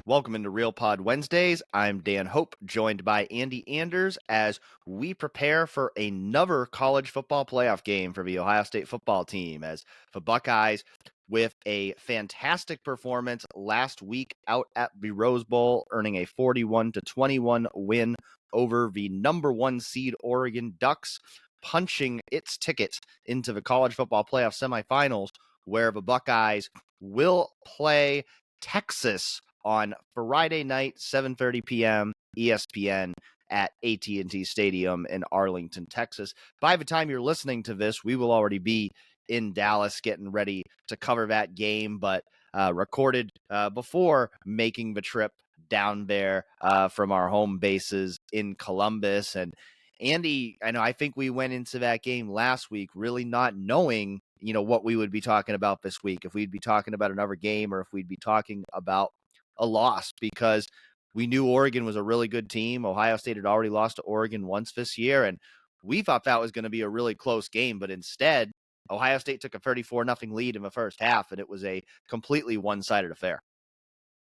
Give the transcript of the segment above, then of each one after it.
Welcome into Real Pod Wednesdays. I'm Dan Hope, joined by Andy Anders as we prepare for another college football playoff game for the Ohio State football team. As the Buckeyes, with a fantastic performance last week out at the Rose Bowl, earning a 41-21 win over the number one seed Oregon Ducks, punching its ticket into the college football playoff semifinals, where the Buckeyes will play Texas on Friday night, 7:30 p.m. ESPN at AT&T Stadium in Arlington, Texas. By the time you're listening to this, we will already be in Dallas getting ready to cover that game, but recorded before making the trip down there from our home bases in Columbus. And Andy, I think we went into that game last week really not knowing, what we would be talking about this week, if we'd be talking about another game or if we'd be talking about a loss, because we knew Oregon was a really good team. Ohio State had already lost to Oregon once this year, and we thought that was going to be a really close game. But instead, Ohio State took a 34-0 lead in the first half, and it was a completely one-sided affair.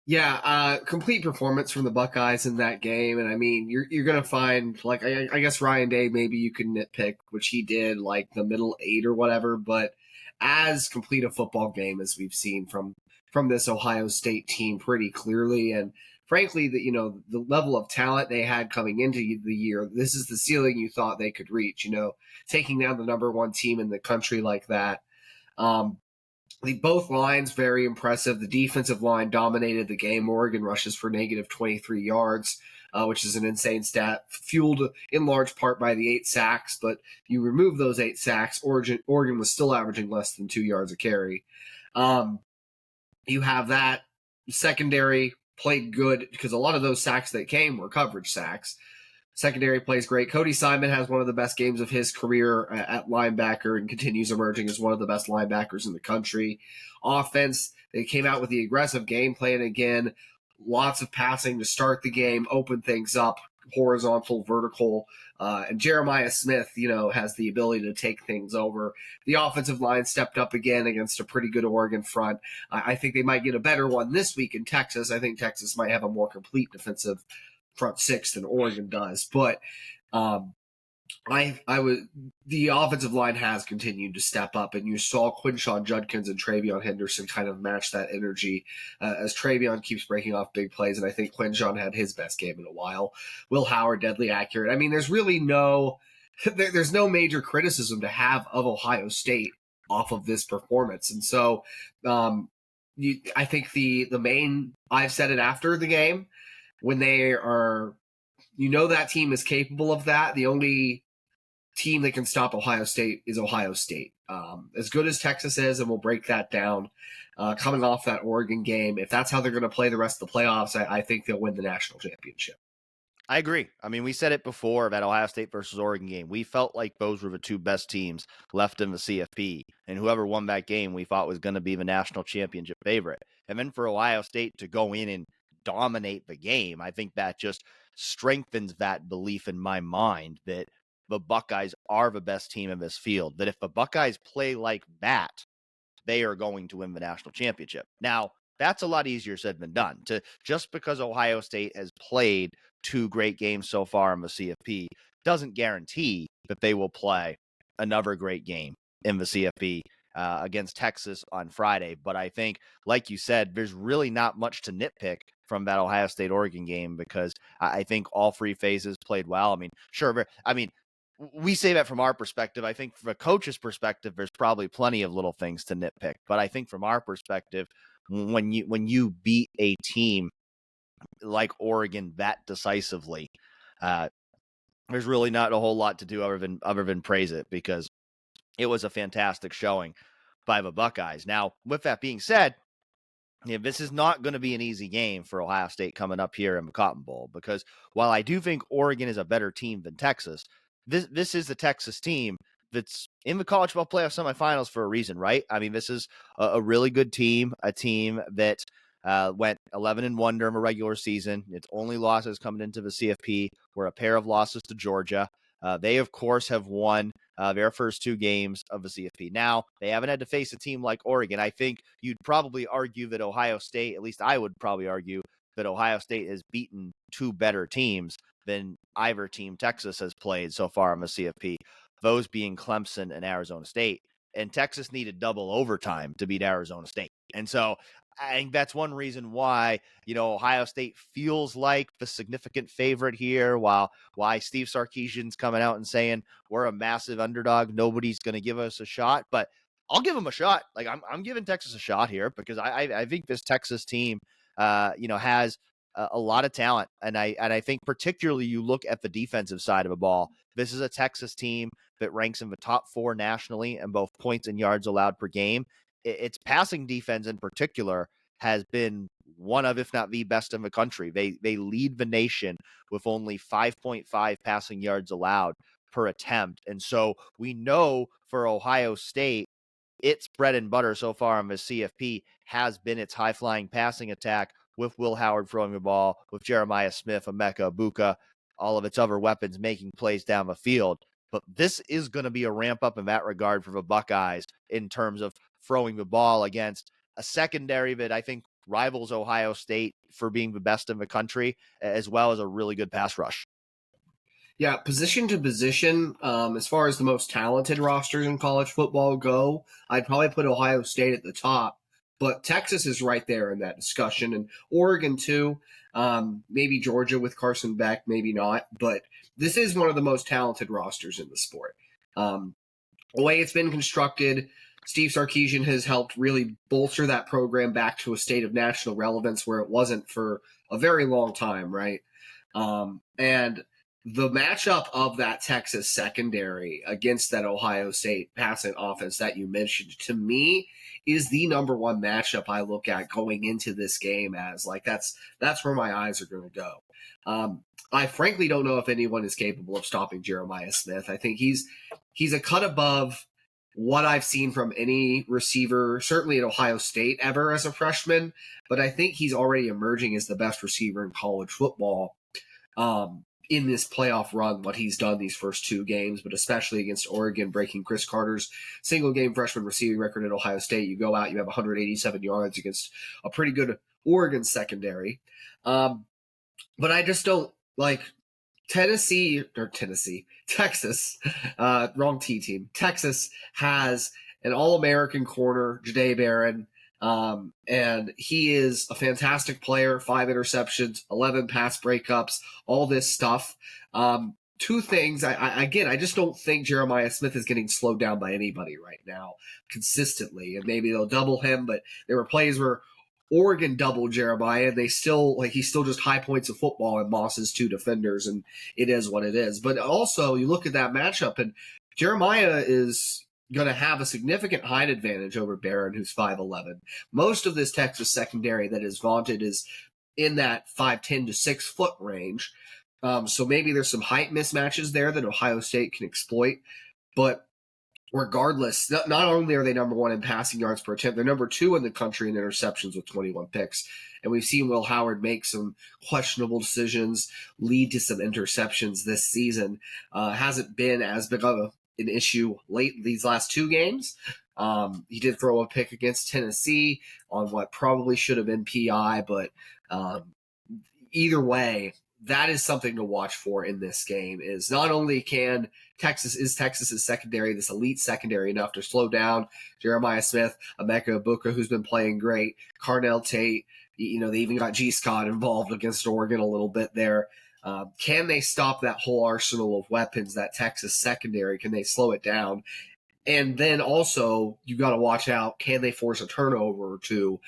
Yeah, complete performance from the Buckeyes in that game. And I mean, you're going to find, like, I guess Ryan Day, maybe you can nitpick, which he did, like the middle 8 or whatever, but as complete a football game as we've seen from this Ohio State team pretty clearly. And frankly, the level of talent they had coming into the year, this is the ceiling you thought they could reach, taking down the number one team in the country like that. Both lines very impressive. The defensive line dominated the game. Oregon rushes for negative 23 yards, which is an insane stat, fueled in large part by the 8 sacks. But you remove those 8 sacks, Oregon was still averaging less than 2 yards a carry. You have that secondary played good because a lot of those sacks that came were coverage sacks. Secondary plays great. Cody Simon has one of the best games of his career at linebacker and continues emerging as one of the best linebackers in the country. Offense, they came out with the aggressive game plan again. Lots of passing to start the game, open things up, horizontal, vertical. And Jeremiah Smith, has the ability to take things over. The offensive line stepped up again against a pretty good Oregon front. I think they might get a better one this week in Texas. I think Texas might have a more complete defensive front 6 than Oregon does, but the offensive line has continued to step up, and you saw Quinshon Judkins and Travion Henderson kind of match that energy as Travion keeps breaking off big plays, and I think Quinshon had his best game in a while. Will Howard, deadly accurate. I mean, there's really there's no major criticism to have of Ohio State off of this performance, and so I think the main, I've said it after the game, when they are, that team is capable of that. The only team that can stop Ohio State is Ohio State. As good as Texas is, and we'll break that down, coming off that Oregon game, if that's how they're going to play the rest of the playoffs, I think they'll win the national championship. I agree. I mean, we said it before, that Ohio State versus Oregon game. We felt like those were the two best teams left in the CFP, and whoever won that game we thought was going to be the national championship favorite. And then for Ohio State to go in and dominate the game, I think that just strengthens that belief in my mind that the Buckeyes are the best team in this field, that if the Buckeyes play like that, they are going to win the national championship. Now, that's a lot easier said than done. Just because Ohio State has played 2 great games so far in the CFP doesn't guarantee that they will play another great game in the CFP against Texas on Friday. But I think, like you said, there's really not much to nitpick from that Ohio State-Oregon game, because I think all 3 phases played well. I mean, sure. I mean, we say that from our perspective. I think from a coach's perspective, there's probably plenty of little things to nitpick. But I think from our perspective, when you beat a team like Oregon that decisively, there's really not a whole lot to do other than praise it, because it was a fantastic showing by the Buckeyes. Now, with that being said, this is not going to be an easy game for Ohio State coming up here in the Cotton Bowl, because while I do think Oregon is a better team than Texas, this is the Texas team that's in the college football playoff semifinals for a reason, right? I mean, this is a really good team, a team that went 11-1 during a regular season. Its only losses coming into the CFP were a pair of losses to Georgia. They, of course, have won their first 2 games of the CFP. Now, they haven't had to face a team like Oregon. I think you'd probably argue that Ohio State, at least I would probably argue, that Ohio State has beaten two better teams than either team Texas has played so far in the CFP, those being Clemson and Arizona State. And Texas needed double overtime to beat Arizona State. And so I think that's one reason why, Ohio State feels like the significant favorite here, why Steve Sarkisian's coming out and saying we're a massive underdog. Nobody's going to give us a shot, but I'll give them a shot. Like I'm giving Texas a shot here because I think this Texas team, has a lot of talent. And I think particularly you look at the defensive side of the ball. This is a Texas team that ranks in the top 4 nationally in both points and yards allowed per game. Its passing defense in particular has been one of, if not the best in the country. They lead the nation with only 5.5 passing yards allowed per attempt. And so we know for Ohio State, its bread and butter so far on the CFP has been its high-flying passing attack with Will Howard throwing the ball, with Jeremiah Smith, Emeka Egbuka, all of its other weapons making plays down the field. But this is going to be a ramp up in that regard for the Buckeyes in terms of throwing the ball against a secondary that I think rivals Ohio State for being the best in the country, as well as a really good pass rush. Yeah, position to position, as far as the most talented rosters in college football go, I'd probably put Ohio State at the top, but Texas is right there in that discussion, and Oregon too. Maybe Georgia with Carson Beck, maybe not, but this is one of the most talented rosters in the sport. The way it's been constructed, Steve Sarkisian has helped really bolster that program back to a state of national relevance where it wasn't for a very long time, right? And the matchup of that Texas secondary against that Ohio State passing offense that you mentioned, to me, is the number one matchup I look at going into this game as like that's where my eyes are going to go. I frankly don't know if anyone is capable of stopping Jeremiah Smith. I think he's a cut above what I've seen from any receiver, certainly at Ohio State ever as a freshman, but I think he's already emerging as the best receiver in college football. In this playoff run, what he's done these first 2 games, but especially against Oregon, breaking Chris Carter's single-game freshman receiving record at Ohio State. You go out, you have 187 yards against a pretty good Oregon secondary. But I just don't like Texas, wrong T team. Texas has an All-American corner, Jahdae Barron, and he is a fantastic player, 5 interceptions, 11 pass breakups, all this stuff. 2 things. I just don't think Jeremiah Smith is getting slowed down by anybody right now consistently. And maybe they'll double him, but there were plays where Oregon doubled Jeremiah. He's still just high points of football and Moss's 2 defenders, and it is what it is. But also, you look at that matchup, and Jeremiah is going to have a significant height advantage over Barron, who's 5'11". Most of this Texas secondary that is vaunted is in that 5'10" to 6 foot range. So maybe there's some height mismatches there that Ohio State can exploit. But regardless, not only are they number 1 in passing yards per attempt, they're number 2 in the country in interceptions with 21 picks. And we've seen Will Howard make some questionable decisions, lead to some interceptions this season. Hasn't been as big of an issue late these last 2 games. He did throw a pick against Tennessee on what probably should have been PI, but either way, that is something to watch for in this game. Is not only Texas's secondary, this elite secondary, enough to slow down Jeremiah Smith, Emeka Egbuka, who's been playing great, Carnell Tate. They even got G. Scott involved against Oregon a little bit there. Can they stop that whole arsenal of weapons, that Texas secondary? Can they slow it down? And then also, you got to watch out, can they force a turnover or 2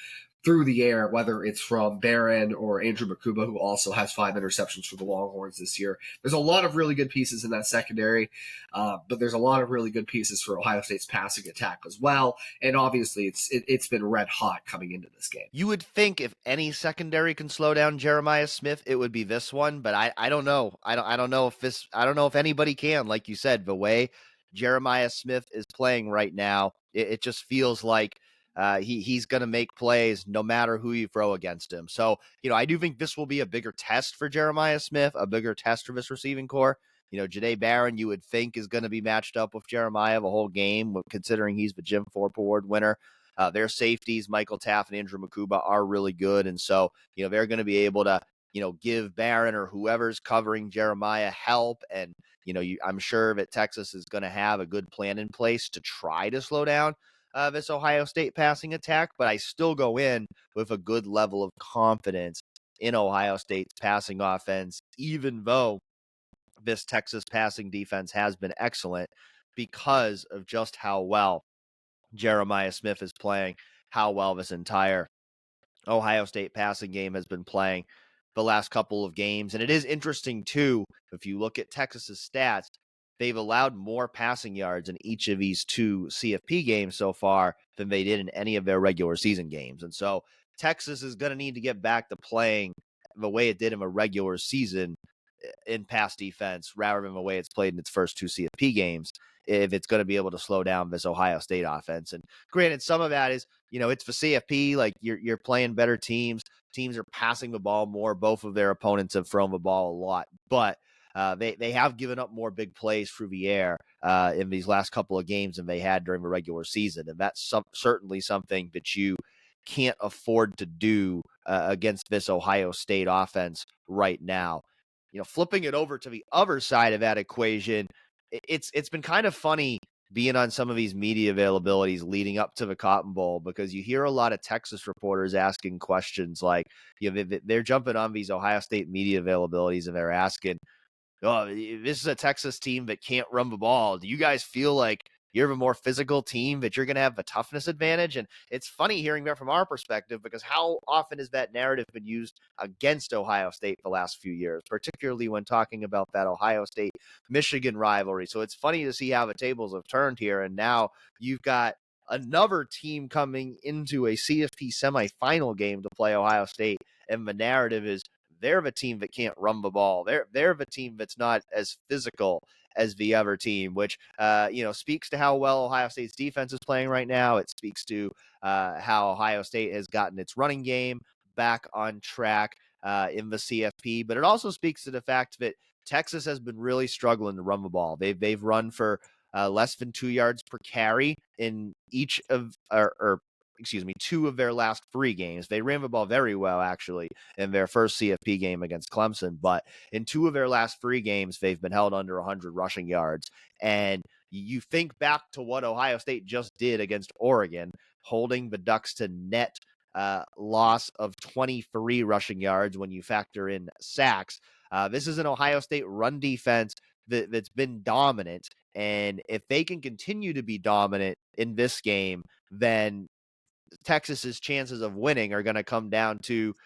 through the air, whether it's from Barron or Andrew Makuba, who also has 5 interceptions for the Longhorns this year. There's a lot of really good pieces in that secondary, but there's a lot of really good pieces for Ohio State's passing attack as well. And obviously, it's been red hot coming into this game. You would think if any secondary can slow down Jeremiah Smith, it would be this one, but I don't know. I don't know if anybody can. Like you said, the way Jeremiah Smith is playing right now, it just feels like he's going to make plays no matter who you throw against him. So, I do think this will be a bigger test for Jeremiah Smith, a bigger test for this receiving core. Jahdae Barron, you would think, is going to be matched up with Jeremiah the whole game, considering he's the Jim Thorpe Award winner. Their safeties, Michael Taff and Andrew Makuba, are really good. And so, they're going to be able to, give Barron or whoever's covering Jeremiah help. And, I'm sure that Texas is going to have a good plan in place to try to slow down this Ohio State passing attack. But I still go in with a good level of confidence in Ohio State's passing offense, even though this Texas passing defense has been excellent because of just how well Jeremiah Smith is playing, how well this entire Ohio State passing game has been playing the last couple of games. And it is interesting, too, if you look at Texas's stats, they've allowed more passing yards in each of these two CFP games so far than they did in any of their regular season games. And so Texas is going to need to get back to playing the way it did in a regular season in pass defense rather than the way it's played in its first two CFP games if it's going to be able to slow down this Ohio State offense. And granted, some of that is, it's the CFP, like you're playing better teams. Teams are passing the ball more. Both of their opponents have thrown the ball a lot, but they have given up more big plays through the air in these last couple of games than they had during the regular season. And that's certainly something that you can't afford to do against this Ohio State offense right now. Flipping it over to the other side of that equation, it's been kind of funny being on some of these media availabilities leading up to the Cotton Bowl, because you hear a lot of Texas reporters asking questions like, they're jumping on these Ohio State media availabilities and they're asking, oh, this is a Texas team that can't run the ball. Do you guys feel like you're a more physical team, that you're going to have a toughness advantage? And it's funny hearing that from our perspective, because how often has that narrative been used against Ohio State the last few years, particularly when talking about that Ohio State-Michigan rivalry. So it's funny to see how the tables have turned here. And now you've got another team coming into a CFP semifinal game to play Ohio State. And the narrative is, they're the team that can't run the ball. They're the team that's not as physical as the other team, which speaks to how well Ohio State's defense is playing right now. It speaks to how Ohio State has gotten its running game back on track in the CFP, but it also speaks to the fact that Texas has been really struggling to run the ball. They've run for less than 2 yards per carry in each of two of their last 3 games. They ran the ball very well, actually, in their first CFP game against Clemson. But in 2 of their last 3 games, they've been held under 100 rushing yards. And you think back to what Ohio State just did against Oregon, holding the Ducks to net loss of 23 rushing yards when you factor in sacks. This is an Ohio State run defense that's been dominant. And if they can continue to be dominant in this game, then Texas's chances of winning are going to come down to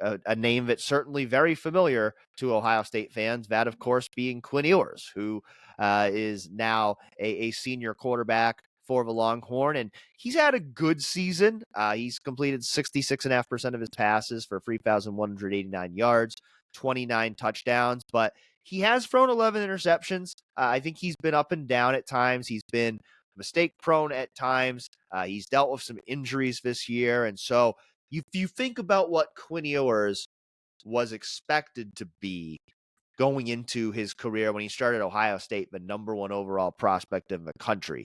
a name that's certainly very familiar to Ohio State fans, that, of course, being Quinn Ewers, who is now a senior quarterback for the Longhorn, and he's had a good season. He's completed 66.5% of his passes for 3,189 yards, 29 touchdowns, but he has thrown 11 interceptions. I think he's been up and down at times. He's been mistake prone at times. He's dealt with some injuries this year. And so if you think about what Quinn Ewers was expected to be going into his career when he started Ohio State, the number 1 overall prospect in the country,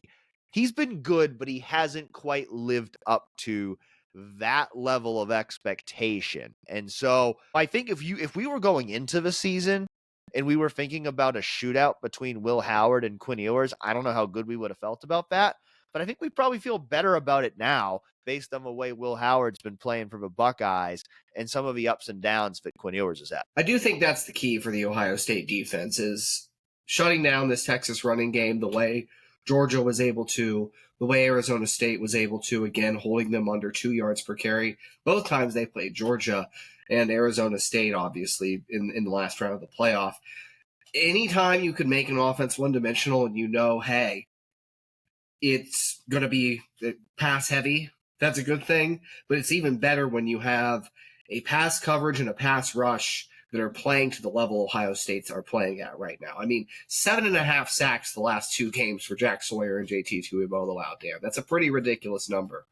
he's been good, but he hasn't quite lived up to that level of expectation. And so I think if we were going into the season and we were thinking about a shootout between Will Howard and Quinn Ewers, I don't know how good we would have felt about that. But I think we probably feel better about it now based on the way Will Howard's been playing for the Buckeyes and some of the ups and downs that Quinn Ewers has had. I do think that's the key for the Ohio State defense, is shutting down this Texas running game the way Georgia was able to, the way Arizona State was able to, again, holding them under 2 yards per carry. Both times they played Georgia and Arizona State, obviously, in the last round of the playoff. Anytime you can make an offense one-dimensional and hey, it's going to be pass heavy, that's a good thing. But it's even better when you have a pass coverage and a pass rush that are playing to the level Ohio State's are playing at right now. I mean, 7.5 sacks the last 2 games for Jack Sawyer and JT Tuimoloau out there. That's a pretty ridiculous number.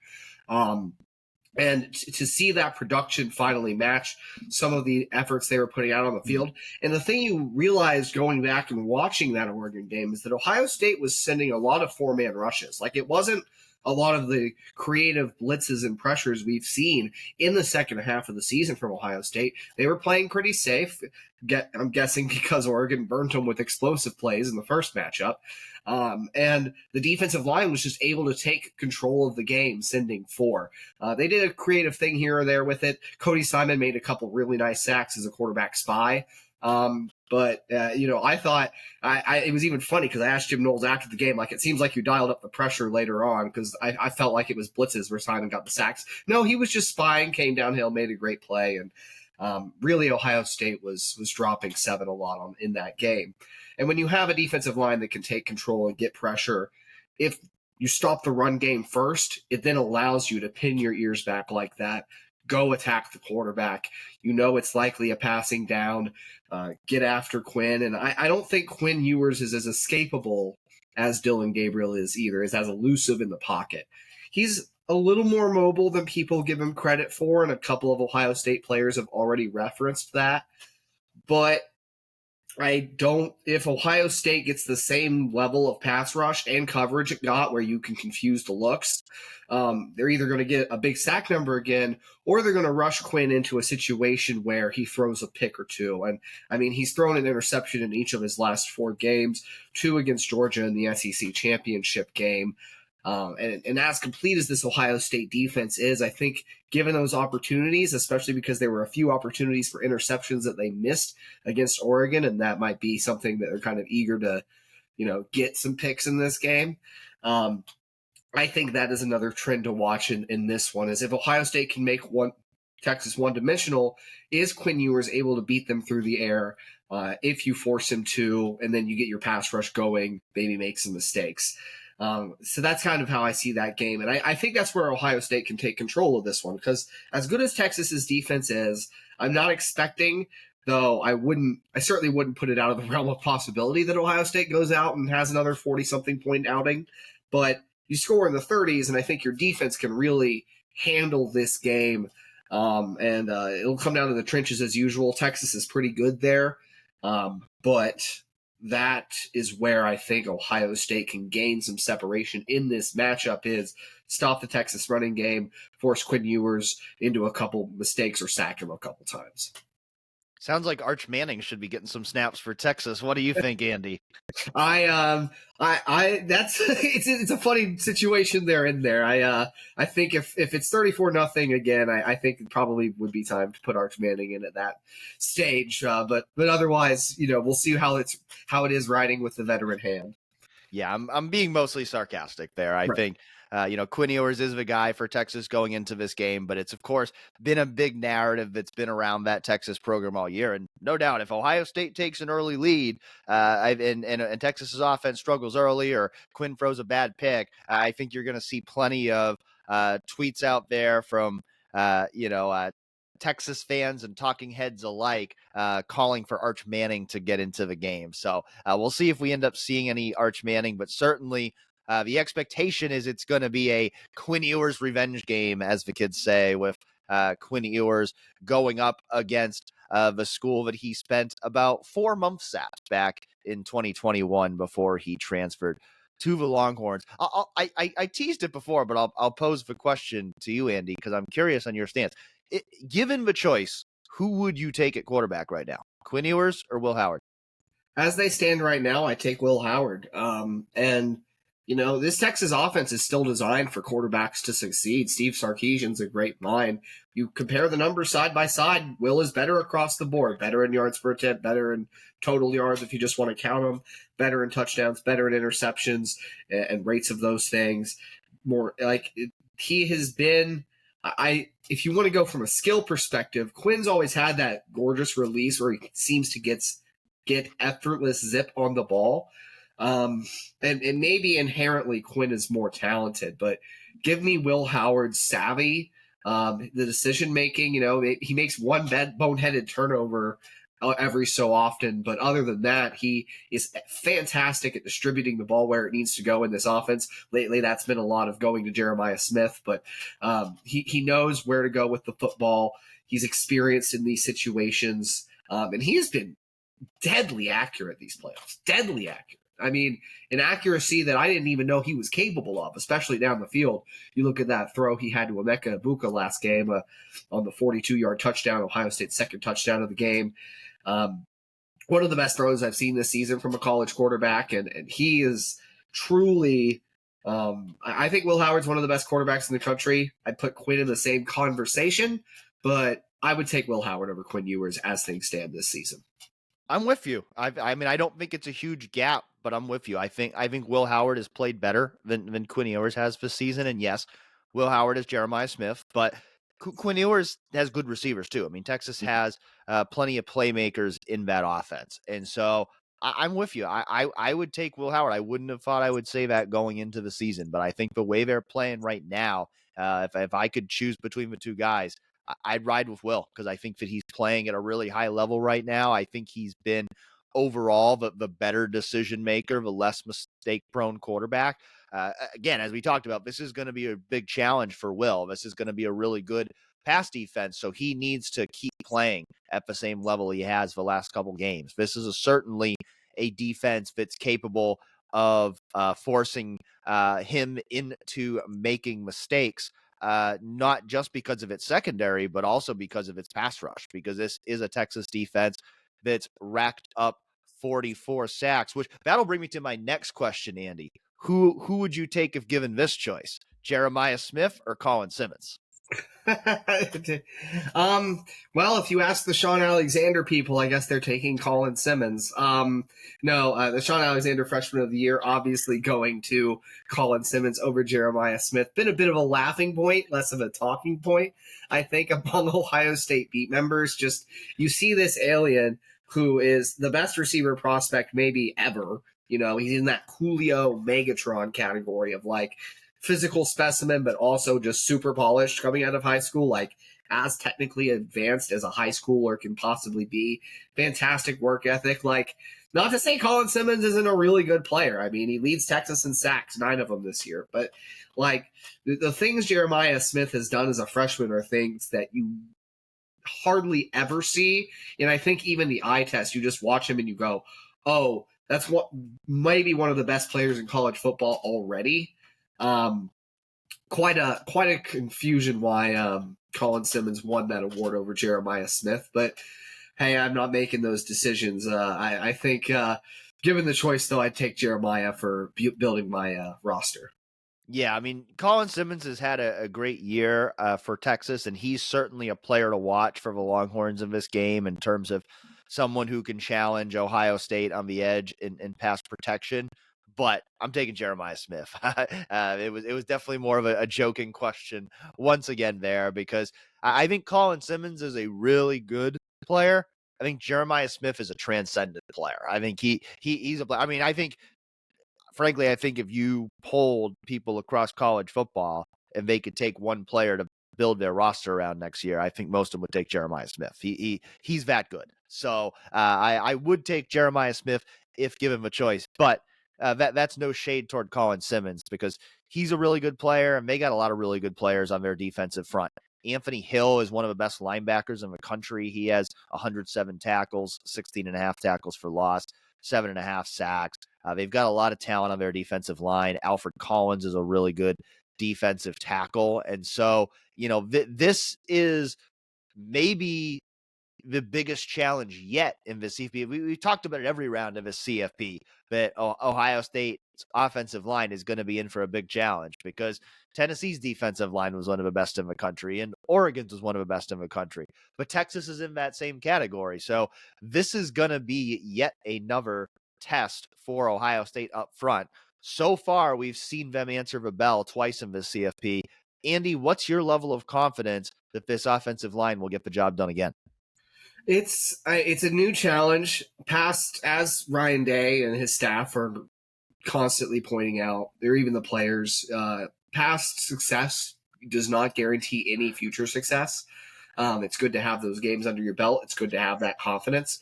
And to see that production finally match some of the efforts they were putting out on the field. And the thing you realize going back and watching that Oregon game is that Ohio State was sending a lot of four-man rushes. Like, it wasn't a lot of the creative blitzes and pressures we've seen in the second half of the season from Ohio State. They were playing pretty safe. I'm guessing because Oregon burnt them with explosive plays in the first matchup. And the defensive line was just able to take control of the game, sending four. They did a creative thing here or there with it. Cody Simon made a couple really nice sacks as a quarterback spy. But I thought it was even funny because I asked Jim Knowles after the game, like, it seems like you dialed up the pressure later on, because I felt like it was blitzes where Simon got the sacks. No, he was just spying, came downhill, made a great play. And really, Ohio State was dropping 7 a lot in that game. And when you have a defensive line that can take control and get pressure, if you stop the run game first, it then allows you to pin your ears back like that, go attack the quarterback. You know it's likely a passing down, get after Quinn. And I don't think Quinn Ewers is as escapable as Dylan Gabriel is either, is as elusive in the pocket. He's a little more mobile than people give him credit for, and a couple of Ohio State players have already referenced that. But if Ohio State gets the same level of pass rush and coverage it got where you can confuse the looks, they're either going to get a big sack number again, or they're going to rush Quinn into a situation where he throws a pick or two. And I mean, he's thrown an interception in each of his last 4 games, 2 against Georgia in the SEC championship game. And as complete as this Ohio State defense is, I think given those opportunities, especially because there were a few opportunities for interceptions that they missed against Oregon, and that might be something that they're kind of eager to, get some picks in this game. I think that is another trend to watch in this one, is if Ohio State can make Texas one-dimensional, is Quinn Ewers able to beat them through the air if you force him to, and then you get your pass rush going, maybe make some mistakes. So that's kind of how I see that game. And I think that's where Ohio State can take control of this one, because as good as Texas's defense is, I'm not expecting, though I certainly wouldn't put it out of the realm of possibility that Ohio State goes out and has another 40-something point outing. But you score in the 30s, and I think your defense can really handle this game. And it'll come down to the trenches as usual. Texas is pretty good there. But that is where I think Ohio State can gain some separation in this matchup, is stop the Texas running game, force Quinn Ewers into a couple mistakes, or sack him a couple times. Sounds like Arch Manning should be getting some snaps for Texas. What do you think, Andy? That's it's a funny situation they're in there. I think if it's 34-0 again, I think it probably would be time to put Arch Manning in at that stage. But otherwise, we'll see how it is riding with the veteran hand. Yeah, I'm being mostly sarcastic there. I think Quinn Ewers is the guy for Texas going into this game, but it's, of course, been a big narrative that's been around that Texas program all year. And no doubt, if Ohio State takes an early lead and Texas's offense struggles early, or Quinn throws a bad pick, I think you're going to see plenty of tweets out there from, Texas fans and talking heads alike calling for Arch Manning to get into the game. So we'll see if we end up seeing any Arch Manning, but certainly the expectation is it's going to be a Quinn Ewers revenge game, as the kids say, with Quinn Ewers going up against the school that he spent about 4 months at back in 2021 before he transferred to the Longhorns. I teased it before, but I'll pose the question to you, Andy, because I'm curious on your stance. Given the choice, who would you take at quarterback right now? Quinn Ewers or Will Howard? As they stand right now, I take Will Howard. And this Texas offense is still designed for quarterbacks to succeed. Steve Sarkisian's a great mind. You compare the numbers side by side, Will is better across the board, better in yards per attempt, better in total yards if you just want to count them, better in touchdowns, better in interceptions and rates of those things. He has been – if you want to go from a skill perspective, Quinn's always had that gorgeous release where he seems to get effortless zip on the ball. And maybe inherently Quinn is more talented, but give me Will Howard's savvy, the decision making. He makes one boneheaded turnover every so often. But other than that, he is fantastic at distributing the ball where it needs to go in this offense. Lately, that's been a lot of going to Jeremiah Smith, but he knows where to go with the football. He's experienced in these situations, and he has been deadly accurate these playoffs. Deadly accurate. I mean, an accuracy that I didn't even know he was capable of, especially down the field. You look at that throw he had to Emeka Egbuka last game on the 42-yard touchdown, Ohio State's second touchdown of the game. One of the best throws I've seen this season from a college quarterback, and he is truly I think Will Howard's one of the best quarterbacks in the country. I'd put Quinn in the same conversation, but I would take Will Howard over Quinn Ewers as things stand this season. I'm with you. I mean, I don't think it's a huge gap, but I'm with you. I think Will Howard has played better than Quinn Ewers has this season. And yes, Will Howard is Jeremiah Smith, but Quinn Ewers has good receivers too. I mean, Texas has plenty of playmakers in that offense. And so I'm with you. I would take Will Howard. I wouldn't have thought I would say that going into the season, but I think the way they're playing right now, if I could choose between the two guys, I'd ride with Will because I think that he's playing at a really high level right now. I think he's been overall the better decision maker, the less mistake-prone quarterback. Again, as we talked about, this is going to be a big challenge for Will. This is going to be a really good pass defense, so he needs to keep playing at the same level he has the last couple games. This is certainly a defense that's capable of forcing him into making mistakes. Not just because of its secondary, but also because of its pass rush, because this is a Texas defense that's racked up 44 sacks, which that'll bring me to my next question, Andy. Who would you take if given this choice? Jeremiah Smith or Colin Simmons? Well, if you ask the Sean Alexander people, I guess they're taking Colin Simmons. No, the Sean Alexander Freshman of the Year, obviously going to Colin Simmons over Jeremiah Smith. Been a bit of a laughing point, less of a talking point, I think, among Ohio State beat members. Just, you see this alien who is the best receiver prospect maybe ever. You know, he's in that Julio Megatron category of like physical specimen, but also just super polished coming out of high school, like as technically advanced as a high schooler can possibly be. Fantastic work ethic. Like, not to say Colin Simmons isn't a really good player. I mean, he leads Texas in sacks, 9 of them this year. But like the things Jeremiah Smith has done as a freshman are things that you hardly ever see. And I think even the eye test, you just watch him and you go, oh, that's what maybe one of the best players in college football already. Quite a confusion why Colin Simmons won that award over Jeremiah Smith. But hey, I'm not making those decisions. I think given the choice, though, I'd take Jeremiah for building my roster. Yeah, I mean, Colin Simmons has had a great year for Texas, and he's certainly a player to watch for the Longhorns in this game in terms of someone who can challenge Ohio State on the edge in pass protection. But I'm taking Jeremiah Smith. It was definitely more of a joking question once again there, because I think Colin Simmons is a really good player. I think Jeremiah Smith is a transcendent player. I think he's a player. I mean, frankly, I think if you polled people across college football and they could take one player to build their roster around next year, I think most of them would take Jeremiah Smith. He's that good. So I would take Jeremiah Smith if given the choice, but that's no shade toward Colin Simmons because he's a really good player, and they got a lot of really good players on their defensive front. Anthony Hill is one of the best linebackers in the country. He has 107 tackles, 16.5 tackles for loss, 7.5 sacks. They've got a lot of talent on their defensive line. Alfred Collins is a really good defensive tackle. And so, this is maybe the biggest challenge yet in the CFP. We talked about it every round of the CFP, that Ohio State's offensive line is going to be in for a big challenge because Tennessee's defensive line was one of the best in the country and Oregon's was one of the best in the country. But Texas is in that same category. So this is going to be yet another test for Ohio State up front. So far, we've seen them answer the bell twice in the CFP. Andy, what's your level of confidence that this offensive line will get the job done again? It's a new challenge. Past, as Ryan Day and his staff are constantly pointing out, or even the players, past success does not guarantee any future success. It's good to have those games under your belt. It's good to have that confidence.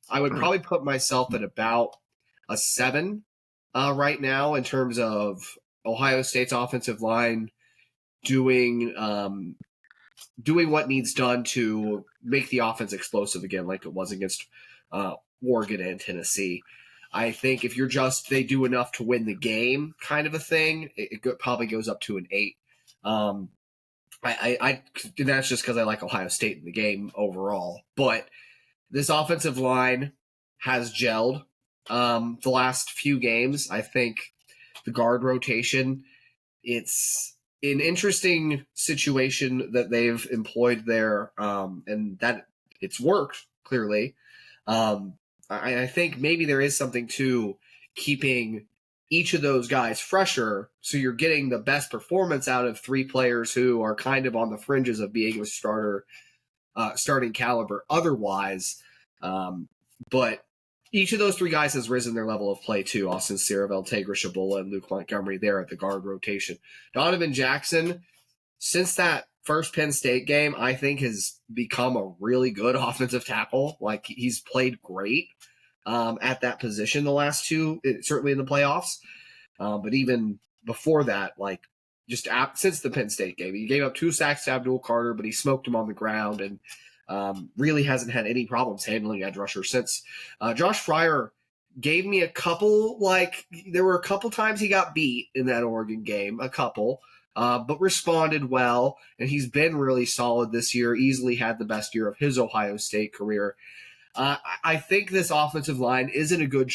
I would probably put myself at about a 7 right now in terms of Ohio State's offensive line doing what needs done to make the offense explosive again, like it was against Oregon and Tennessee. I think if they do enough to win the game, kind of a thing, it probably goes up to an 8. That's just because I like Ohio State in the game overall. But this offensive line has gelled the last few games. I think the guard rotation, it's an interesting situation that they've employed there, and that it's worked, clearly. I think maybe there is something to keeping each of those guys fresher, so you're getting the best performance out of 3 players who are kind of on the fringes of being a starting caliber otherwise. But each of those 3 guys has risen their level of play too. Austin Siravel, Tagra Shabola, and Luke Montgomery there at the guard rotation. Donovan Jackson, since that first Penn State game, I think has become a really good offensive tackle. Like, he's played great at that position the last 2, certainly in the playoffs. But even before that, like, since the Penn State game, he gave up 2 sacks to Abdul Carter, but he smoked him on the ground and really hasn't had any problems handling edge rusher since. Josh Frye gave me a couple, there were a couple times he got beat in that Oregon game, but responded well, and he's been really solid this year, easily had the best year of his Ohio State career. I think this offensive line is in a good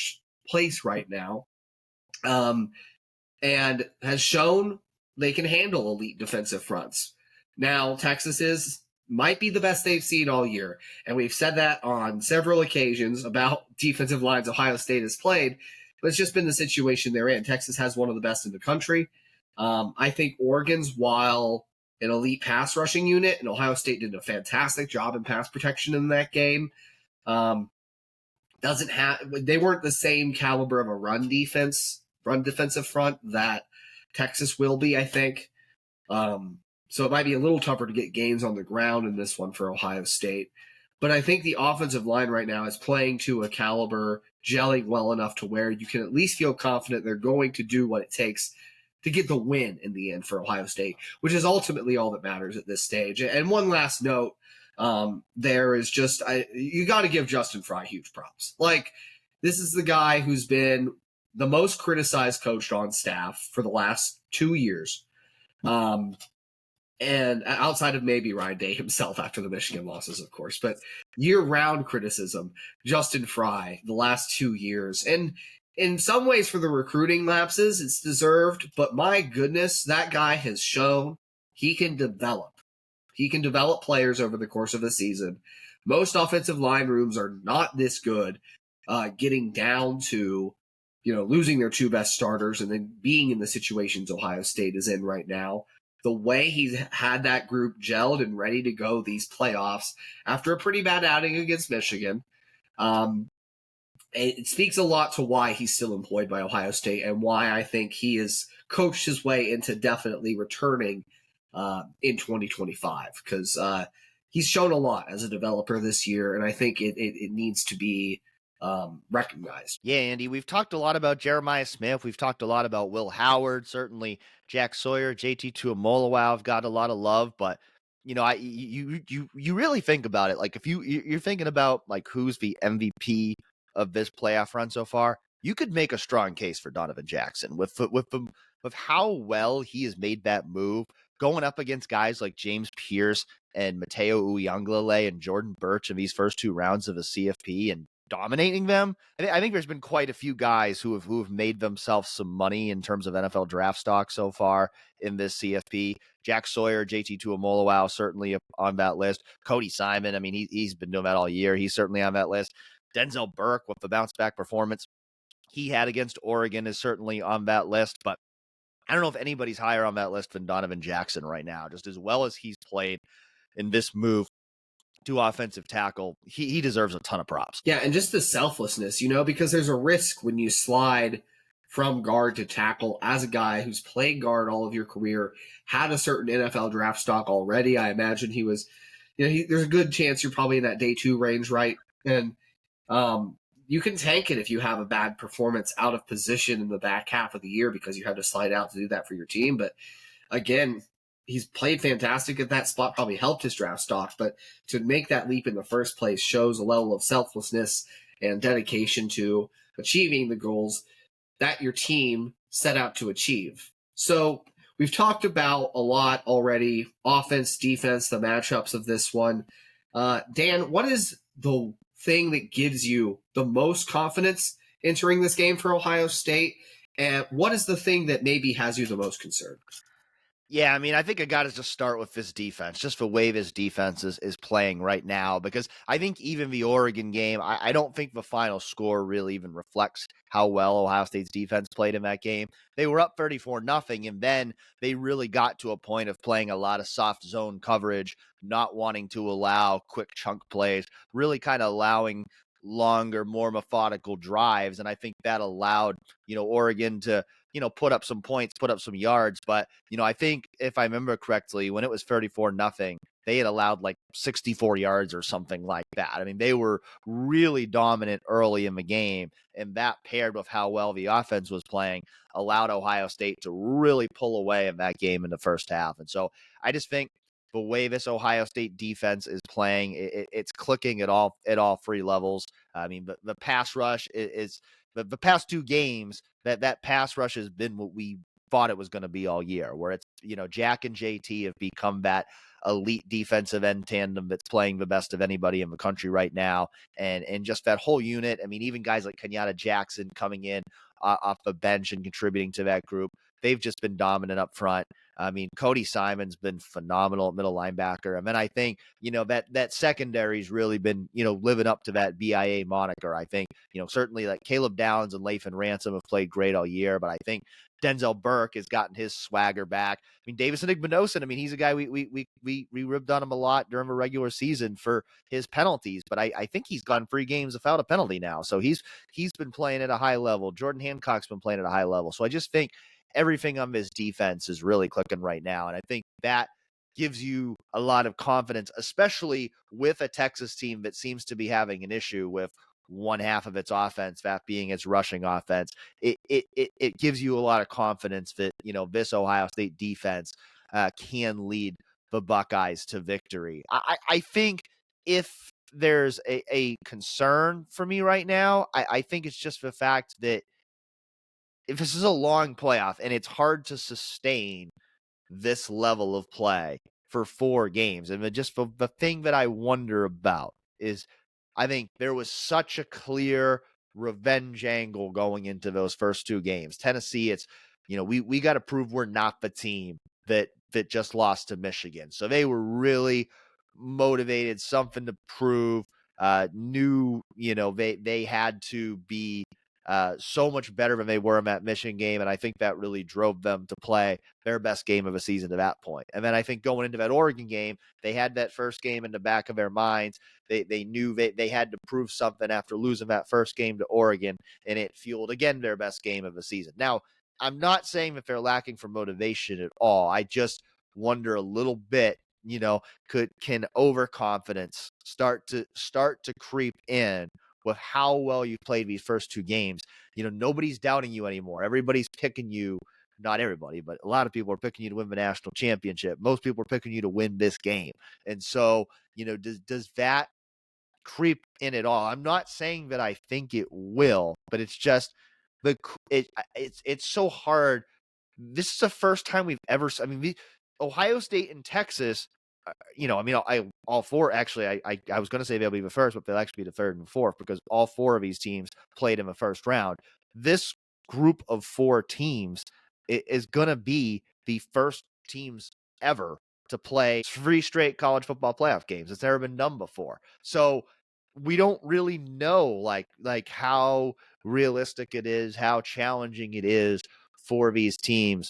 place right now, and has shown they can handle elite defensive fronts. Now, Texas might be the best they've seen all year, and we've said that on several occasions about defensive lines Ohio State has played, but it's just been the situation they're in. Texas has one of the best in the country. I think Oregon's, while an elite pass rushing unit, and Ohio State did a fantastic job in pass protection in that game, they weren't the same caliber of a run defensive front that Texas will be, I think. So it might be a little tougher to get gains on the ground in this one for Ohio State. But I think the offensive line right now is playing to a caliber, gelling well enough to where you can at least feel confident they're going to do what it takes to get the win in the end for Ohio State, which is ultimately all that matters at this stage. And one last note, there is just, you got to give Justin Frye huge props. Like, this is the guy who's been the most criticized coach on staff for the last 2 years. And outside of maybe Ryan Day himself after the Michigan losses, of course, but year-round criticism, Justin Frye, the last 2 years. And in some ways for the recruiting lapses, it's deserved, but my goodness, that guy has shown he can develop. He can develop players over the course of a season. Most offensive line rooms are not this good, getting down to, losing their 2 best starters and then being in the situations Ohio State is in right now. The way he's had that group gelled and ready to go these playoffs after a pretty bad outing against Michigan, it speaks a lot to why he's still employed by Ohio State and why I think he has coached his way into definitely returning in 2025, because he's shown a lot as a developer this year, and I think it needs to be recognized. Yeah, Andy, we've talked a lot about Jeremiah Smith. We've talked a lot about Will Howard. Certainly, Jack Sawyer, JT Tuimoloau have got a lot of love, but you really think about it. Like, if you're thinking about like who's the MVP of this playoff run so far, you could make a strong case for Donovan Jackson with how well he has made that move, going up against guys like James Pierce and Mateo Uiagalelei and Jordan Birch in these first 2 rounds of the CFP and dominating them. I think there's been quite a few guys who have made themselves some money in terms of NFL draft stock so far in this CFP. Jack Sawyer, JT Tuimoloau, certainly on that list. Cody Simon, I mean, he's been doing that all year. He's certainly on that list. Denzel Burke, with the bounce-back performance he had against Oregon, is certainly on that list. But I don't know if anybody's higher on that list than Donovan Jackson right now. Just as well as he's played in this move to offensive tackle, he deserves a ton of props. Yeah, and just the selflessness, because there's a risk when you slide from guard to tackle as a guy who's played guard all of your career, had a certain NFL draft stock already. I imagine he was there's a good chance you're probably in that day 2 range, right? And you can tank it if you have a bad performance out of position in the back half of the year because you had to slide out to do that for your team. But again, he's played fantastic at that spot, probably helped his draft stock, but to make that leap in the first place shows a level of selflessness and dedication to achieving the goals that your team set out to achieve. So we've talked about a lot already, offense, defense, the matchups of this one. Dan, what is the thing that gives you the most confidence entering this game for Ohio State? And what is the thing that maybe has you the most concerned? Yeah, I mean, I think I got to just start with this defense, just the way this defense is playing right now, because I think even the Oregon game, I don't think the final score really even reflects how well Ohio State's defense played in that game. They were up 34-0, and then they really got to a point of playing a lot of soft zone coverage, not wanting to allow quick chunk plays, really kind of allowing longer, more methodical drives. And I think that allowed, Oregon to, put up some points, put up some yards. But, I think if I remember correctly, when it was 34-0, they had allowed like 64 yards or something like that. I mean, they were really dominant early in the game. And that paired with how well the offense was playing allowed Ohio State to really pull away in that game in the first half. And so I just think the way this Ohio State defense is playing, it's clicking at all 3 levels. I mean, the pass rush is the past 2 games that pass rush has been what we thought it was going to be all year, where it's, Jack and JT have become that elite defensive end tandem that's playing the best of anybody in the country right now. And just that whole unit. I mean, even guys like Kenyatta Jackson coming in off the bench and contributing to that group, they've just been dominant up front. I mean, Cody Simon's been phenomenal at middle linebacker. And then I think, that secondary's really been, living up to that BIA moniker. I think, certainly like Caleb Downs and Lathan Ransom have played great all year, but I think Denzel Burke has gotten his swagger back. I mean, Davison Igbinosun, I mean, he's a guy we ribbed on him a lot during the regular season for his penalties, but I think he's gone 3 games without a penalty now. So he's been playing at a high level. Jordan Hancock's been playing at a high level. So I just think everything on this defense is really clicking right now. And I think that gives you a lot of confidence, especially with a Texas team that seems to be having an issue with one half of its offense, that being its rushing offense. It gives you a lot of confidence that, this Ohio State defense can lead the Buckeyes to victory. I think if there's a concern for me right now, I think it's just the fact that if this is a long playoff and it's hard to sustain this level of play for 4 games, and just the thing that I wonder about is I think there was such a clear revenge angle going into those first 2 games. Tennessee, it's, we got to prove we're not the team that just lost to Michigan. So they were really motivated, something to prove, knew, they had to be so much better than they were in that Michigan game. And I think that really drove them to play their best game of a season to that point. And then I think going into that Oregon game, they had that first game in the back of their minds. They knew they had to prove something after losing that first game to Oregon, and it fueled, again, their best game of the season. Now, I'm not saying that they're lacking for motivation at all. I just wonder a little bit, can overconfidence start to creep in with how well you played these first 2 games. Nobody's doubting you anymore. Everybody's picking you. Not everybody, but a lot of people are picking you to win the national championship. Most people are picking you to win this game. And so, does that creep in at all? I'm not saying that I think it will, but it's just it's so hard. This is the first time we've ever, Ohio State and Texas, all 4, actually, I was going to say they'll be the first, but they'll actually be the 3rd and 4th because all 4 of these teams played in the first round. This group of 4 teams is going to be the first teams ever to play 3 straight college football playoff games. It's never been done before. So we don't really know like how realistic it is, how challenging it is for these teams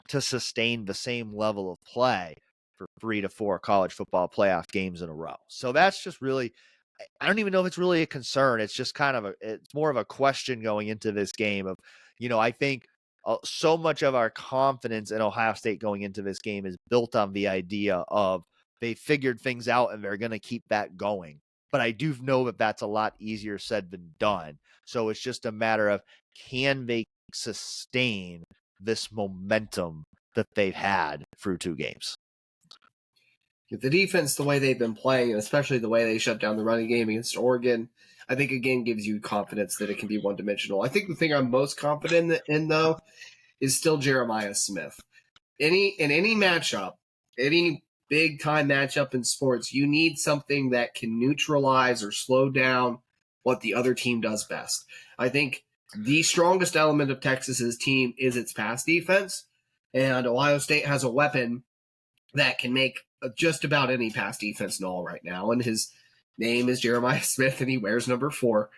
to sustain the same level of play for 3 to 4 college football playoff games in a row. So that's just really, I don't even know if it's really a concern. It's just it's more of a question going into this game of, I think so much of our confidence in Ohio State going into this game is built on the idea of they figured things out and they're going to keep that going. But I do know that that's a lot easier said than done. So it's just a matter of, can they sustain this momentum that they've had through 2 games? The defense, the way they've been playing, and especially the way they shut down the running game against Oregon, I think again gives you confidence that it can be one-dimensional. I think the thing I'm most confident in, though, is still Jeremiah Smith. In any matchup, any big-time matchup in sports, you need something that can neutralize or slow down what the other team does best. I think the strongest element of Texas's team is its pass defense, and Ohio State has a weapon that can make just about any pass defense null right now, and his name is Jeremiah Smith, and he wears number 4.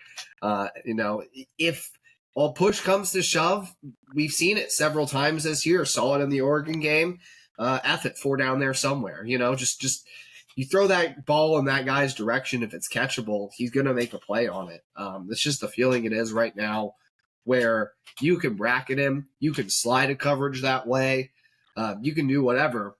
If all push comes to shove, we've seen it several times this year. Saw it in the Oregon game. F it, 4 down there somewhere. Just you throw that ball in that guy's direction. If it's catchable, he's going to make a play on it. That's just the feeling it is right now, where you can bracket him, you can slide a coverage that way, you can do whatever.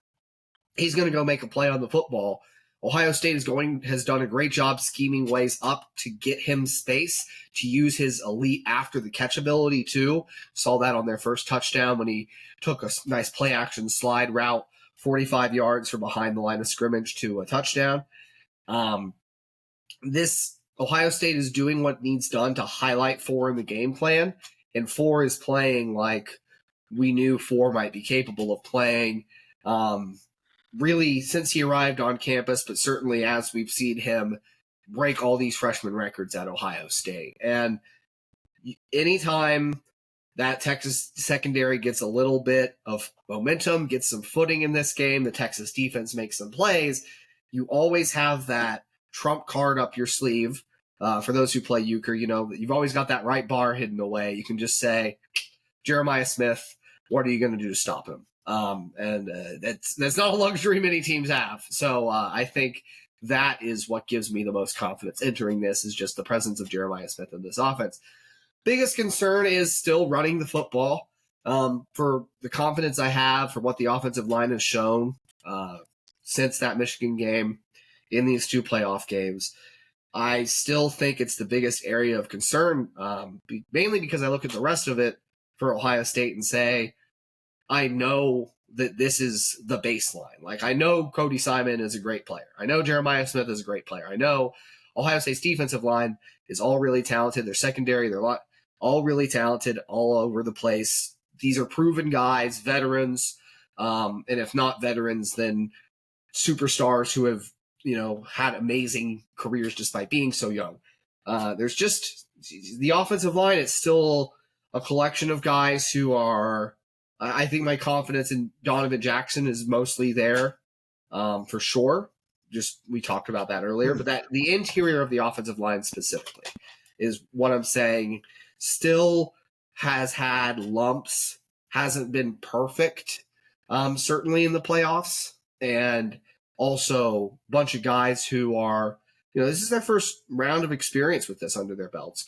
He's going to go make a play on the football. Ohio State has done a great job scheming ways up to get him space, to use his elite after the catch ability too. Saw that on their first touchdown when he took a nice play action slide route 45 yards from behind the line of scrimmage to a touchdown. This Ohio State is doing what needs done to highlight 4 in the game plan, and 4 is playing like we knew 4 might be capable of playing. Really, since he arrived on campus, but certainly as we've seen him break all these freshman records at Ohio State. And anytime that Texas secondary gets a little bit of momentum, gets some footing in this game, the Texas defense makes some plays, you always have that trump card up your sleeve. For those who play euchre, you've always got that right bar hidden away. You can just say, Jeremiah Smith, what are you going to do to stop him? That's not a luxury many teams have. So I think that is what gives me the most confidence entering this, is just the presence of Jeremiah Smith in this offense. Biggest concern is still running the football. For the confidence I have, for what the offensive line has shown since that Michigan game in these 2 playoff games, I still think it's the biggest area of concern, mainly because I look at the rest of it for Ohio State and say, I know that this is the baseline. Like, I know Cody Simon is a great player. I know Jeremiah Smith is a great player. I know Ohio State's defensive line is all really talented. Their secondary, they're all really talented all over the place. These are proven guys, veterans, and if not veterans, then superstars who have, had amazing careers despite being so young. There's just the offensive line. It's still a collection of guys who are, I think my confidence in Donovan Jackson is mostly there, for sure. Just, we talked about that earlier, but that the interior of the offensive line specifically is what I'm saying still has had lumps, hasn't been perfect, certainly in the playoffs, and also a bunch of guys who are, this is their first round of experience with this under their belts,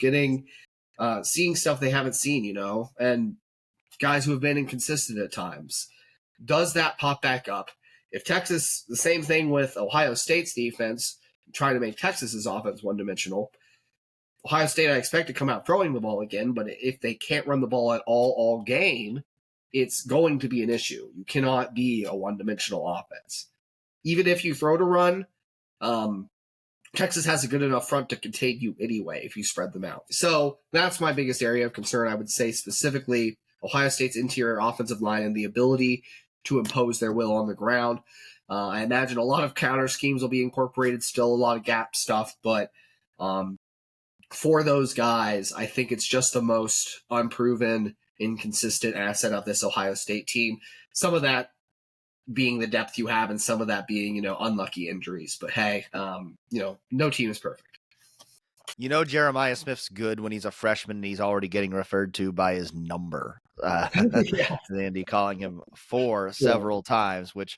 seeing stuff they haven't seen, and guys who have been inconsistent at times. Does that pop back up? If Texas, the same thing with Ohio State's defense, trying to make Texas's offense one-dimensional. Ohio State, I expect to come out throwing the ball again, but if they can't run the ball at all game, it's going to be an issue. You cannot be a one-dimensional offense. Even if you throw to run, Texas has a good enough front to contain you anyway if you spread them out. So that's my biggest area of concern, I would say, specifically Ohio State's interior offensive line and the ability to impose their will on the ground. I imagine a lot of counter schemes will be incorporated, still a lot of gap stuff, but for those guys, I think it's just the most unproven, inconsistent asset of this Ohio State team. Some of that being the depth you have and some of that being, unlucky injuries. But hey, no team is perfect. You know, Jeremiah Smith's good when he's a freshman and he's already getting referred to by his number. Yeah. Andy calling him four Yeah. several times, which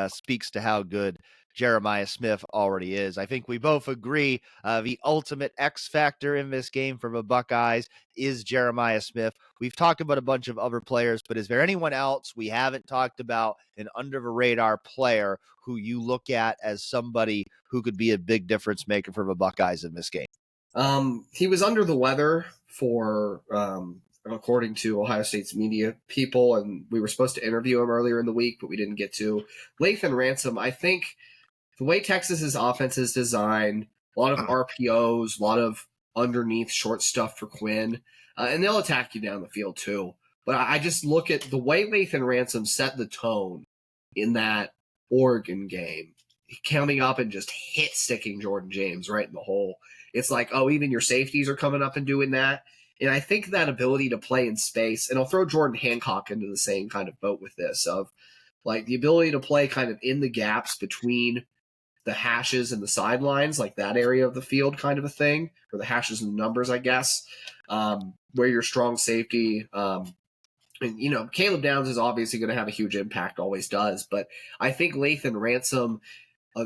speaks to how good Jeremiah Smith already is. I think we both agree the ultimate X factor in this game for the Buckeyes is Jeremiah Smith. We've talked about a bunch of other players, but is there anyone else we haven't talked about, an under the radar player who you look at as somebody who could be a big difference maker for the Buckeyes in this game? He was under the weather for, according to Ohio State's media people, and we were supposed to interview him earlier in the week, but we didn't get to. Lathan Ransom, I think the way Texas's offense is designed, a lot of RPOs, a lot of underneath short stuff for Quinn, and they'll attack you down the field too. But I just look at the way Lathan Ransom set the tone in that Oregon game, coming up and just hit sticking Jordan James right in the hole. It's like, oh, even your safeties are coming up and doing that. And I think that ability to play in space, and I'll throw Jordan Hancock into the same kind of boat with this, of like the ability to play kind of in the gaps between the hashes and the sidelines, like that area of the field kind of a thing, or the hashes and the numbers, I guess, where your strong safety. And, you know, Caleb Downs is obviously going to have a huge impact, always does. But I think Lathan Ransom,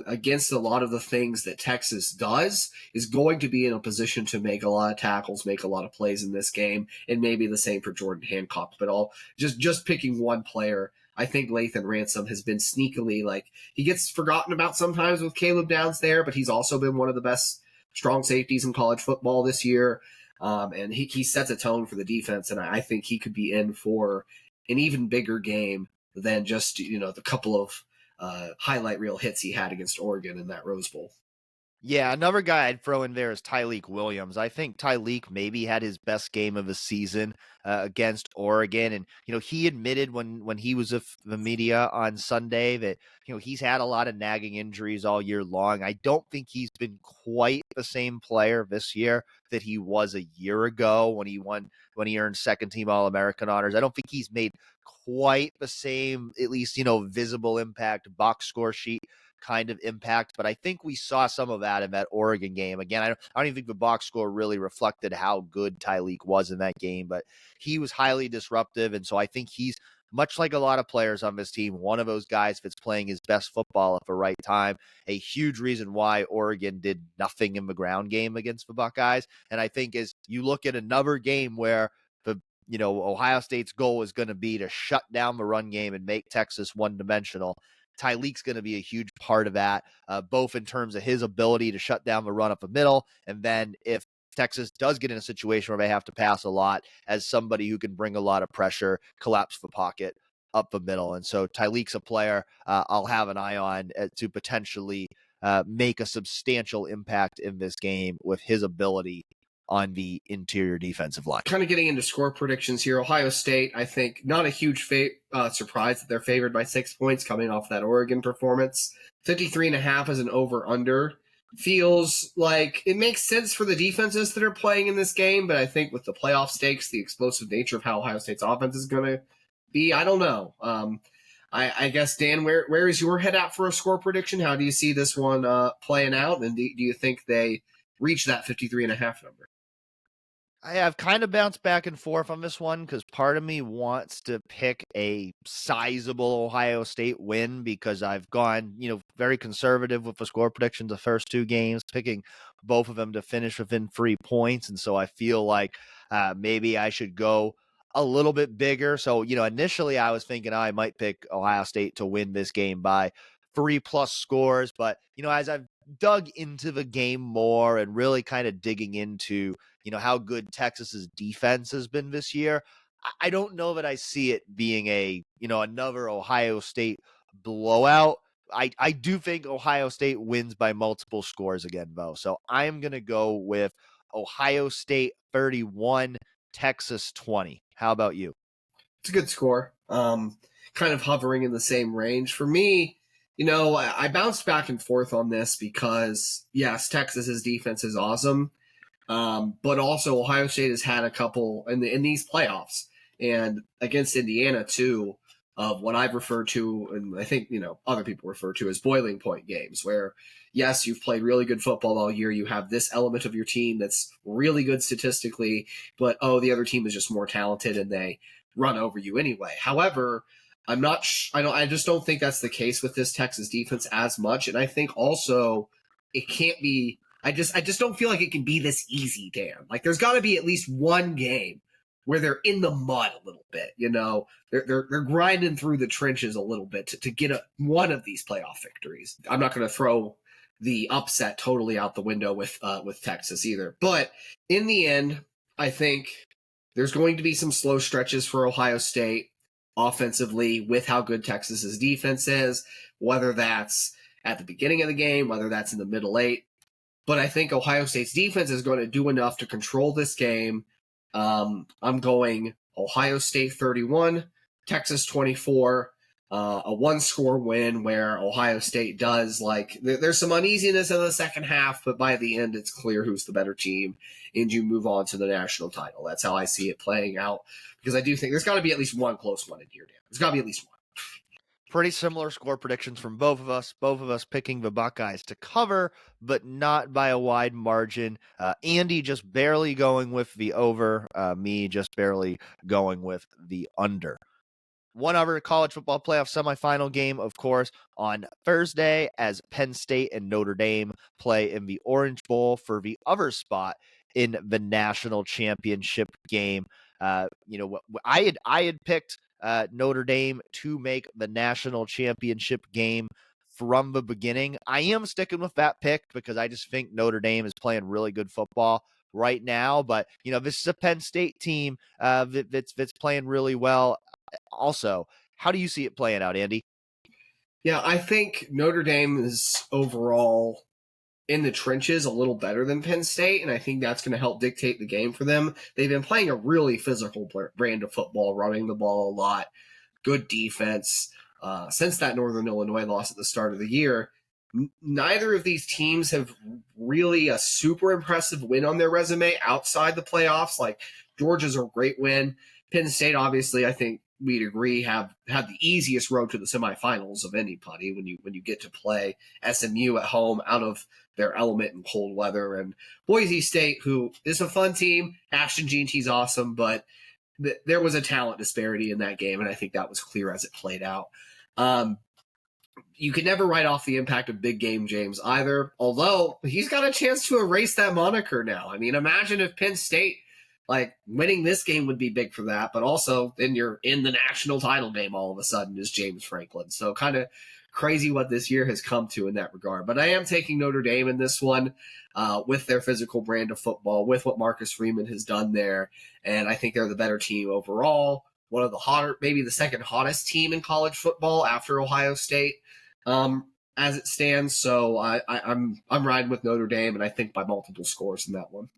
against a lot of the things that Texas does, is going to be in a position to make a lot of tackles, make a lot of plays in this game, and maybe the same for Jordan Hancock. But all just picking one player, I think Lathan Ransom has been sneakily, like, he gets forgotten about sometimes with Caleb Downs there, but he's also been one of the best strong safeties in college football this year. And he sets a tone for the defense, and I think he could be in for an even bigger game than just, you know, the couple of highlight reel hits he had against Oregon in that Rose Bowl. Yeah, another guy I'd throw in there is Tyleik Williams. I think Tyleik maybe had his best game of the season against Oregon, and you know he admitted when he was with the media on Sunday that you know he's had a lot of nagging injuries all year long. I don't think he's been quite the same player this year that he was a year ago when he earned second team All-American honors. I don't think he's made quite the same, at least you know, visible impact box score sheet kind of impact, but I think we saw some of that in that Oregon game. Again, I don't even think the box score really reflected how good Tyleik was in that game, but he was highly disruptive, and so I think he's much like a lot of players on this team, one of those guys that's playing his best football at the right time. A huge reason why Oregon did nothing in the ground game against the Buckeyes, and I think as you look at another game where the you know Ohio State's goal is going to be to shut down the run game and make Texas one-dimensional, Tyleik's going to be a huge part of that, both in terms of his ability to shut down the run up the middle, and then if Texas does get in a situation where they have to pass a lot, as somebody who can bring a lot of pressure, collapse the pocket up the middle. And so Tyleik's a player I'll have an eye on to potentially make a substantial impact in this game with his ability on the interior defensive line. Kind of getting into score predictions here. Ohio State, I think, not a huge surprise that they're favored by 6 points coming off that Oregon performance. 53.5 as an over-under. Feels like it makes sense for the defenses that are playing in this game, but I think with the playoff stakes, the explosive nature of how Ohio State's offense is going to be, I don't know. I guess, Dan, where is your head at for a score prediction? How do you see this one playing out? And do you think they reach that 53.5 number? I have kind of bounced back and forth on this one because part of me wants to pick a sizable Ohio State win because I've gone, you know, very conservative with the score predictions the first two games, picking both of them to finish within 3 points. And so I feel like maybe I should go a little bit bigger. So, you know, initially I was thinking I might pick Ohio State to win this game by 3+ scores. But, you know, as I've dug into the game more and really kind of digging into you know, how good Texas's defense has been this year, I don't know that I see it being a, you know, another Ohio State blowout. I do think Ohio State wins by multiple scores again, though. So I'm going to go with Ohio State 31, Texas 20. How about you? It's a good score. Kind of hovering in the same range. For me, you know, I bounced back and forth on this because, yes, Texas's defense is awesome. But also Ohio State has had a couple in these playoffs and against Indiana too, of what I've referred to, and I think, other people refer to as boiling point games, where, yes, you've played really good football all year. You have this element of your team that's really good statistically, but, the other team is just more talented and they run over you anyway. However, I just don't think that's the case with this Texas defense as much. And I think also it can't be, I just don't feel like it can be this easy, Dan. Like, there's got to be at least one game where they're in the mud a little bit, they're grinding through the trenches a little bit to get one of these playoff victories. I'm not going to throw the upset totally out the window with Texas either, but in the end, I think there's going to be some slow stretches for Ohio State offensively with how good Texas's defense is, whether that's at the beginning of the game, whether that's in the middle eight. But I think Ohio State's defense is going to do enough to control this game. I'm going Ohio State 31, Texas 24, a one-score win where Ohio State does, there's some uneasiness in the second half, but by the end, it's clear who's the better team, and you move on to the national title. That's how I see it playing out, because I do think there's got to be at least one close one in here, Dan. There's got to be at least one. Pretty similar score predictions from both of us picking the Buckeyes to cover, but not by a wide margin. Andy just barely going with the over, me just barely going with the under. One other college football playoff semifinal game, of course, on Thursday as Penn State and Notre Dame play in the Orange Bowl for the other spot in the national championship game. I had picked Notre Dame to make the national championship game from the beginning. I am sticking with that pick because I just think Notre Dame is playing really good football right now. But, this is a Penn State team that's playing really well. Also, how do you see it playing out, Andy? Yeah, I think Notre Dame is overall in the trenches a little better than Penn State, and I think that's going to help dictate the game for them. They've been playing a really physical brand of football, running the ball a lot, good defense. Since that Northern Illinois loss at the start of the year, neither of these teams have really a super impressive win on their resume outside the playoffs. Like, Georgia's a great win. Penn State, obviously, I think we'd agree, have had the easiest road to the semifinals of anybody when you get to play SMU at home out of their element in cold weather, and Boise State, who is a fun team. Ashton Jeanty's awesome, but there was a talent disparity in that game, and I think that was clear as it played out. You can never write off the impact of Big Game James either, although he's got a chance to erase that moniker now. I mean, imagine if Penn State, winning this game would be big for that, but also then you're in the national title game all of a sudden as James Franklin. So kind of crazy what this year has come to in that regard. But I am taking Notre Dame in this one with their physical brand of football, with what Marcus Freeman has done there. And I think they're the better team overall. One of the hotter, maybe the second hottest team in college football after Ohio State as it stands. So I'm riding with Notre Dame, and I think by multiple scores in that one.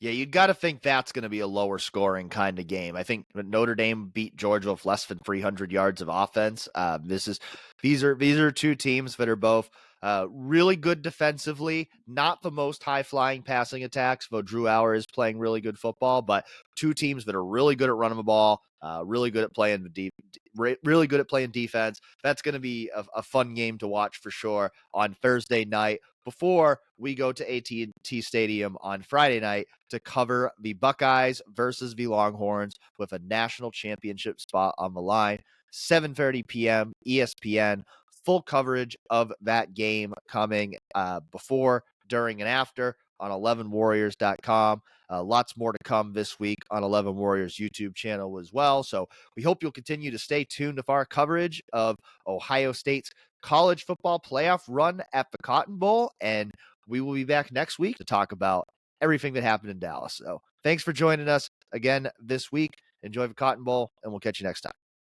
Yeah, you'd got to think that's going to be a lower scoring kind of game. I think Notre Dame beat Georgia with less than 300 yards of offense. These are two teams that are both really good defensively, not the most high-flying passing attacks, though Drew Auer is playing really good football, but two teams that are really good at running the ball, really good at playing really good at playing defense. That's going to be a fun game to watch for sure on Thursday night before we go to AT&T Stadium on Friday night to cover the Buckeyes versus the Longhorns with a national championship spot on the line. 7:30 p.m. ESPN. Full coverage of that game coming before, during, and after on 11warriors.com. Lots more to come this week on 11 Warriors YouTube channel as well. So we hope you'll continue to stay tuned with our coverage of Ohio State's college football playoff run at the Cotton Bowl. And we will be back next week to talk about everything that happened in Dallas. So thanks for joining us again this week. Enjoy the Cotton Bowl, and we'll catch you next time.